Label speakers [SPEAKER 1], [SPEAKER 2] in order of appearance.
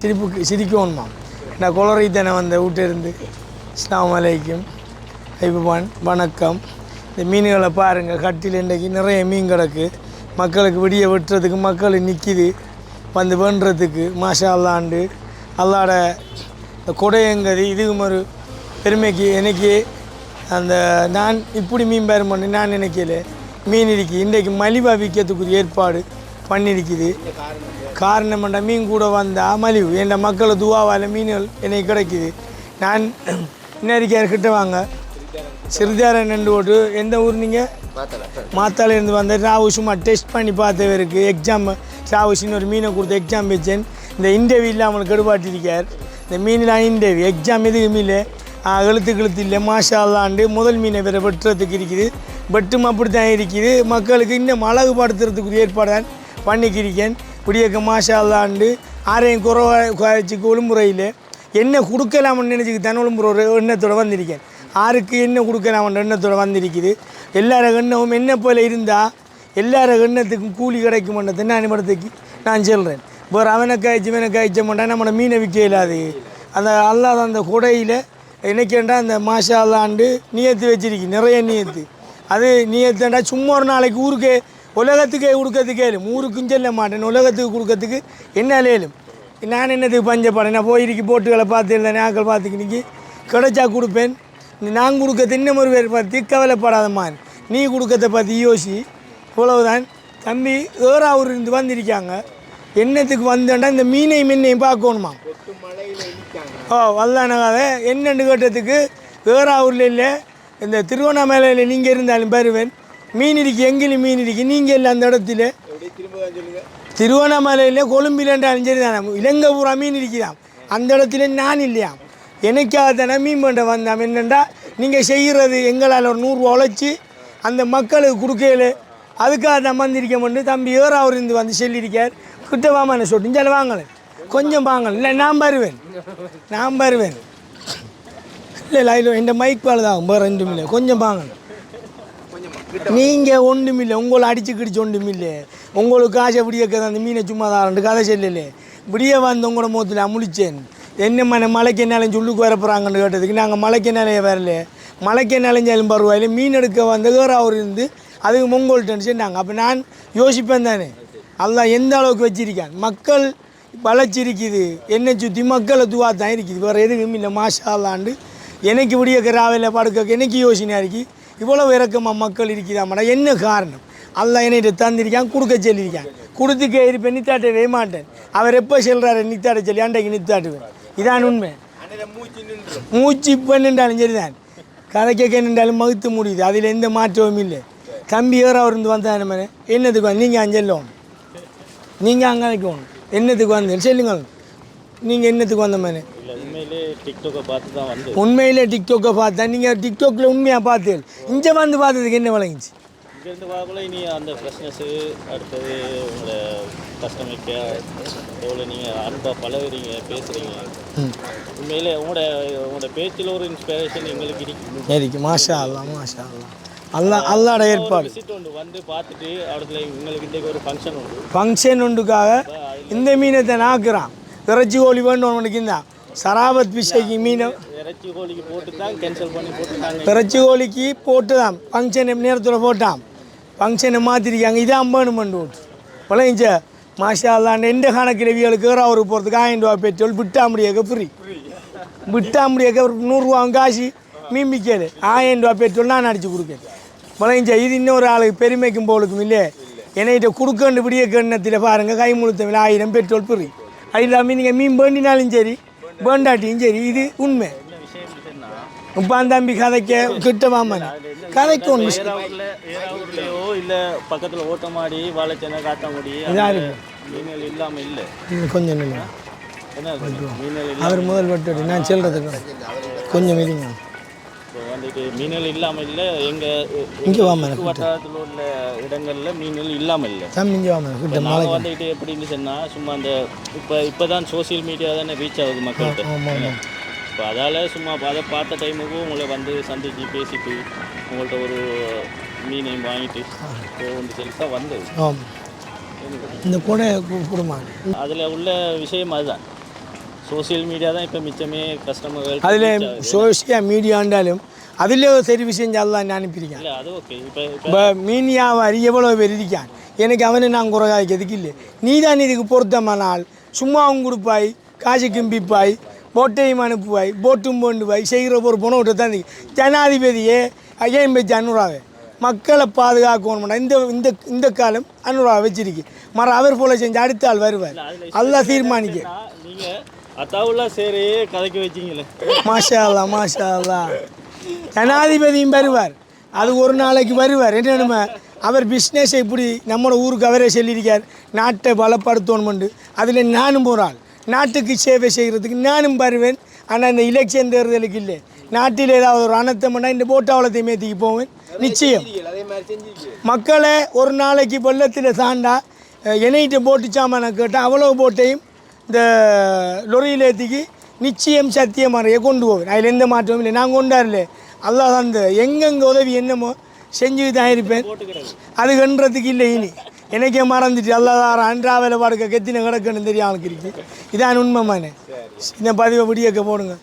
[SPEAKER 1] சிரிக்கணுமா நான் குளறித்தனை வந்த வீட்டிலிருந்து அஸ்ஸலாமு அலைக்கும் ஐபவான் வணக்கம். இந்த மீன்களை பாருங்கள், கட்டில் இன்றைக்கு நிறைய மீன் கிடக்கு. மக்களுக்கு விடிய வெட்டுறதுக்கு மக்கள் நிற்கிது வந்து வேண்டுறதுக்கு. மாஷா அல்லாண்டு அல்லாட கொடையங்கதி இதுவும் ஒரு பெருமைக்கு. எனக்கு அந்த நான் இப்படி மீன் பேர் பண்ணி நான் நினைக்கல. மீன் இருக்குது இன்றைக்கு மலிவாக விற்கிறதுக்குரிய ஏற்பாடு பண்ணியிருக்குது. காரணம் பண்ண மீன் கூட வந்தால் மலிவு என் மக்களை துவாவால் மீன்கள் எனக்கு கிடைக்குது. நான் இன்னரிக்கார் கிட்ட வாங்க சிறுதாரன் ரெண்டு ஓட்டு. எந்த ஊர் நீங்கள்? மாத்தாலேருந்து வந்த ராவு சும்மா டெஸ்ட் பண்ணி பார்த்தவருக்கு எக்ஸாம் ராவுசின்னு ஒரு மீனை கொடுத்து எக்ஸாம் வச்சேன். இந்த இன்டர்வியூ இல்லாமல் கெடுபாட்டிருக்கார். இந்த மீன்லாம் இன்டர்வியூ எக்ஸாம் எதுவும் இல்லை, எழுத்து இல்லை. மாஷா அல்லாண்டு முதல் மீனை வேறு வெட்டுறதுக்கு இருக்குது. வெட்டும் அப்படி தான் இருக்குது. மக்களுக்கு இன்னும் அழகுபடுத்துறதுக்குரிய ஏற்பாடு தான் பண்ணிக்கிருக்கேன். விடியக்க மாஷா அல்லாண்டு ஆரையும் குறைச்சிக்கு ஒழுங்குறையில் என்ன கொடுக்கலாம்னு நினச்சிக்கு தன் ஒழுங்குற எண்ணத்தோடு வந்திருக்கேன். ஆருக்கு என்ன கொடுக்கலாம்ன்ற எண்ணத்தோடு வந்திருக்குது. எல்லார எண்ணமும் என்ன போல் இருந்தால் எல்லார எண்ணத்துக்கும் கூலி கிடைக்குமன்றதை நான் படத்துக்கு நான் சொல்கிறேன். வேறு அவனை காய்ச்ச மாட்டான் நம்மளோட மீனை விற்க இல்லாது. அந்த அல்லாத அந்த கொடையில் என்னைக்கேண்டா அந்த மாஷா அல்லாண்டு நியத்து வச்சிருக்கு, நிறைய நியத்து. அது நியத்தேண்டா சும்மா ஒரு நாளைக்கு ஊருக்கு உலகத்துக்கே கொடுக்கறதுக்கு ஏலும், ஊருக்கும் செல்ல மாட்டேன். உலகத்துக்கு கொடுக்கறதுக்கு என்ன ஏலும். நான் என்னத்துக்கு பஞ்சப்படேன்? நான் போயிருக்கு போட்டுகளை பார்த்து இல்லை நாக்கள் பார்த்துக்கினிக்கு கிடைச்சா கொடுப்பேன். நான் கொடுக்கறது இன்னும் ஒரு பேர் பார்த்து கவலைப்படாதம்மா, நீ கொடுக்கறத பார்த்து யோசி. இவ்வளவுதான் தம்பி. ஏறாவூர் இருந்து வந்திருக்காங்க. என்னத்துக்கு வந்தேன்டா இந்த மீனையும் மீனையும் பார்க்கணுமா. வல்லானகாத என்னென்னு கேட்டதுக்கு ஏறாவூரில் இல்லை, இந்த திருவண்ணாமலையில் நீங்கள் இருந்தாலும் பெறுவேன். மீன் இருக்கு, எங்கேயும் மீன் இருக்கு. நீங்கள் இல்லை அந்த இடத்துல திருவண்ணாமலையில் கொழும்பிலன்றாலும் சரி தானே, இலங்கை பூரா மீன் இருக்குதாம். அந்த இடத்துல நான் இல்லையாம். எனக்காக தானே மீன் பண்ண வந்தாம். என்னென்னா நீங்கள் செய்கிறது எங்களால் ஒரு 100 ரூபா உழைச்சி அந்த மக்களுக்கு கொடுக்கல, அதுக்காக தான் வந்திருக்க மாட்டேன். தம்பி ஏறாவூர் இருந்து வந்து சொல்லியிருக்கார். கிட்ட வாமான சொட்டு வாங்கலை, கொஞ்சம் வாங்கலை. இல்லை நான் வருவேன் இல்லை இல்லை இந்த மைக் பால் தான் வேறு ரெண்டும் இல்லை. கொஞ்சம் வாங்கலை. நீங்கள் ஒன்றுமில்லை, உங்களை அடித்து கிடிச்சு ஒன்றுமில்லை. உங்களுக்கு காசை விடியக்க அந்த மீனை சும்மா தான் கதை சொல்லலை. விடிய வந்து உங்களோட முகத்தில் அமுழிச்சேன். என்ன மலைக்கு என்னாலும் சொல்லுக்கு வர போகிறாங்கன்னு கேட்டதுக்கு நாங்கள் மலைக்கு என்னாலையே வரல, மலைக்கு என்னாலும் பருவாயில் மீன் எடுக்க வந்து அவர் இருந்து அதுக்கு மொங்கோல்ட்டேன்னு சொன்னாங்க. அப்போ நான் யோசிப்பேன் தானே, அதெல்லாம் எந்த அளவுக்கு வச்சிருக்கேன். மக்கள் வளர்ச்சிருக்குது, என்னை சுற்றி மக்களை துவா தான் இருக்குது, வேறு எதுவும் இல்லை. மாஷா அல்லாண்டு எனக்கு விடியக்க ராவையில் படுக்க எனக்கு யோசனையாக இருக்குது. இவ்வளோ இறக்கமாக மக்கள் இருக்குதாமாடா, என்ன காரணம்? அல்லா என்னைட்ட தந்திருக்கான், கொடுக்க சொல்லியிருக்கான். கொடுத்துக்க இருப்பேன், நித்தாட்டவே மாட்டேன். அவர் எப்போ சொல்கிறாரு நித்தாட்ட சொல்லி அன்றைக்கு நித்தாட்டுவேன். இதான் உண்மை. மூச்சு இப்போ நின்றாலும் சரிதான், கதைக்க நின்றாலும் மகுத்து முடியுது. அதில் எந்த மாற்றமும் இல்லை. தம்பி ஏறாவூர் இருந்து வந்தால் என்ன என்னத்துக்கு வந்து நீங்கள் அஞ்சல்லோம், நீங்கள் அங்கே வைக்கணும். என்னத்துக்கு வந்து சொல்லுங்க, நீங்கள் என்னத்துக்கு வந்த மாதிரி? உண்மையிலே டிக்டாக்கை பார்த்தா நீங்கள் டிக்டாக்கில் உண்மையாக பார்த்து இங்கே வந்து பார்த்ததுக்கு என்ன விளங்கிச்சு?
[SPEAKER 2] இங்கேருந்து பார்க்கல இனி அந்த ஃப்ரெஷ்னஸ்ஸு, அடுத்தது உங்களை கஸ்டமருக்கு எவ்வளோ நீங்கள் அன்பாக பழகுறீங்க, பேசுகிறீங்க. உண்மையிலே உங்களோட பேச்சில் ஒரு இன்ஸ்பிரேஷன் எங்களுக்கு
[SPEAKER 1] இருக்கு. மாஷா அல்லா அல்லாட ஏற்பாடு.
[SPEAKER 2] விசிட் ஒன்று வந்து பார்த்துட்டு அடுத்துல எங்களுக்கு இன்றைக்கு ஒரு
[SPEAKER 1] ஃபங்க்ஷன் ஒன்றுக்காக இந்த மீனத்தை நாக்குறான். இறைச்சி கோழி வேண்டும் உனக்கு தான் சராபத் பிஷைக்கு மீனை
[SPEAKER 2] இறைச்சி கோழிக்கு போட்டு தான் கேன்சல் பண்ணி போட்டுட்டாங்க.
[SPEAKER 1] இறைச்சி கோழிக்கு போட்டு தான் ஃபங்க்ஷன் நேரத்தில் போட்டான். ஃபங்க்ஷனை மாற்றிருக்காங்க. இதான் 50 மண்டு ஓட்டு விளைஞ்ச. மாஷா அல்லாண்டு எந்த கணக்கில் வியலுக்கு ஏறாவூருக்கு போகிறதுக்கு 1000 ரூபா பெட்ரோல் விட்டா முடியாக்க ஃப்ரீ, விட்டா முடியாக்க ஒரு 100 ரூபா காசு மீன் விற்காது. 1000 ரூபா பெட்ரோல் நான் அடித்து கொடுக்கேன் விளைஞ்ச. இது இன்னொரு ஆளுக்கு பெருமைக்கும் போலுக்கும் இல்லை. என்னைகிட்ட கொடுக்கண்டு விடிய கண்ணத்தில் பாருங்கள், கை முழுத்தவில் 1000 பெட்ரோல் ஃப்ரீ. அது இல்லாமல் நீங்கள் மீன் வேண்டினாலும் சரி வேண்டாட்டியும் சரி, இது உண்மை. இப்போ அந்த தம்பி கதைக்க கிட்ட வாமன் கதைக்க ஒன்று
[SPEAKER 2] ஏறாவூர்லையோ இல்லை பக்கத்தில் ஓட்டமாடி வாழைச்சனை காத்தாங்குடி மீன்கள் இல்லாமல் இல்லை.
[SPEAKER 1] கொஞ்சம் இல்லை அவர் முதல் வெட்டு நான் செல்றதுக்கு கொஞ்சம் இல்லைங்க.
[SPEAKER 2] இப்போ வந்துட்டு மீன்கள் இல்லாமல் இல்லை.
[SPEAKER 1] இங்கே வாமன்
[SPEAKER 2] வட்டாரத்தில் உள்ள இடங்களில் மீன்கள் இல்லாமல் இல்லை.
[SPEAKER 1] இங்கே வாமன் கிட்ட
[SPEAKER 2] நாங்கள் வந்துட்டு எப்படின்னு சொன்னால் சும்மா அந்த இப்போ தான் சோசியல் மீடியா தானே ரீச் ஆகுது மக்கள்கிட்ட. இப்போ அதால் சும்மா அதை பார்த்த டைமுக்கும் உங்களை வந்து சந்தித்து பேசிட்டு உங்கள்கிட்ட ஒரு மீனையும் வாங்கிட்டு ஒன்று செலுத்தா வந்தது.
[SPEAKER 1] இந்த கூட குடும்பம்
[SPEAKER 2] அதில் உள்ள விஷயம் அதுதான். சோசியல் மீடியா தான் இப்போ மிச்சமே கஸ்டமர்கள்
[SPEAKER 1] அதில் சோசியல் மீடியாண்டாலும் அதில் சரி விஷயம் சொல்லலாம் நான் அனுப்பியிருக்கேன்.
[SPEAKER 2] இல்லை அது ஓகே. இப்போ
[SPEAKER 1] இப்போ மீனியாவாரி எவ்வளோ பேர் இருக்கான், எனக்கு அவனை நான் குறைக்காய்க்கிறதுக்கு இல்லை. நீ தான் இதுக்கு பொருத்தமானால் சும்மாவும் கொடுப்பாய், காசு கிம்பிப்பாய், போட்டையும் அனுப்புவாய், போட்டும் போண்டுவாய் செய்கிற ஒரு பொண்ணை தான் ஜனாதிபதியே 5,500 மக்களை பாதுகாக்கணும். இந்த இந்த இந்த காலம் 500 வச்சிருக்கு. அவர் போல செஞ்சு அடுத்த ஆள் வருவார். எல்லாம் தீர்மானிக்க
[SPEAKER 2] நீங்கள் அத்தாவுல்லா சரி கதைக்கு வச்சிங்களே.
[SPEAKER 1] மாஷா அல்லா மாஷா அல்லா. ஜனாதிபதியும் வருவார், அது ஒரு நாளைக்கு வருவார். என்னென்னுமே அவர் பிஸ்னஸை இப்படி நம்ம ஊருக்கு அவரே சொல்லியிருக்கார், நாட்டை பலப்படுத்தணுமெண்டு. அதில் நானும் போகிறாள், நாட்டுக்கு சேவை செய்கிறதுக்கு நானும் வருவேன். ஆனால் இந்த எலெக்ஷன் தேர்தலுக்கு இல்லை, நாட்டில் ஏதாவது ஒரு அனர்த்தம் பண்ணால் இந்த போட்டாவளத்தை மேத்திக்கு போவேன் நிச்சயம். மக்களை ஒரு நாளைக்கு வெள்ளத்தில் சாண்டா எண்ணெயிட்ட போட்டு சாமான கேட்டால் அவ்வளோ போட்டையும் இந்த லொரியில் ஏற்றிக்கு நிச்சயம் சத்தியமாக கொண்டு போவேன். அதில் எந்த மாற்றமும் இல்லை. நான் கொண்டாடல, அல்லாஹ் அந்த எங்கெங்கே உதவி என்னமோ செஞ்சு தான் இருப்பேன். அது கண்டுறதுக்கு இல்லை. இனி எனக்கே மறந்துட்டு அல்லாஹ் அன்றாவில் படுக்க கெத்தின கிடக்குன்னு தெரியும் அவனுக்கு இருக்கு. இதான் உண்மைமானே. இந்த பதிவை விடியக்க போடுங்க.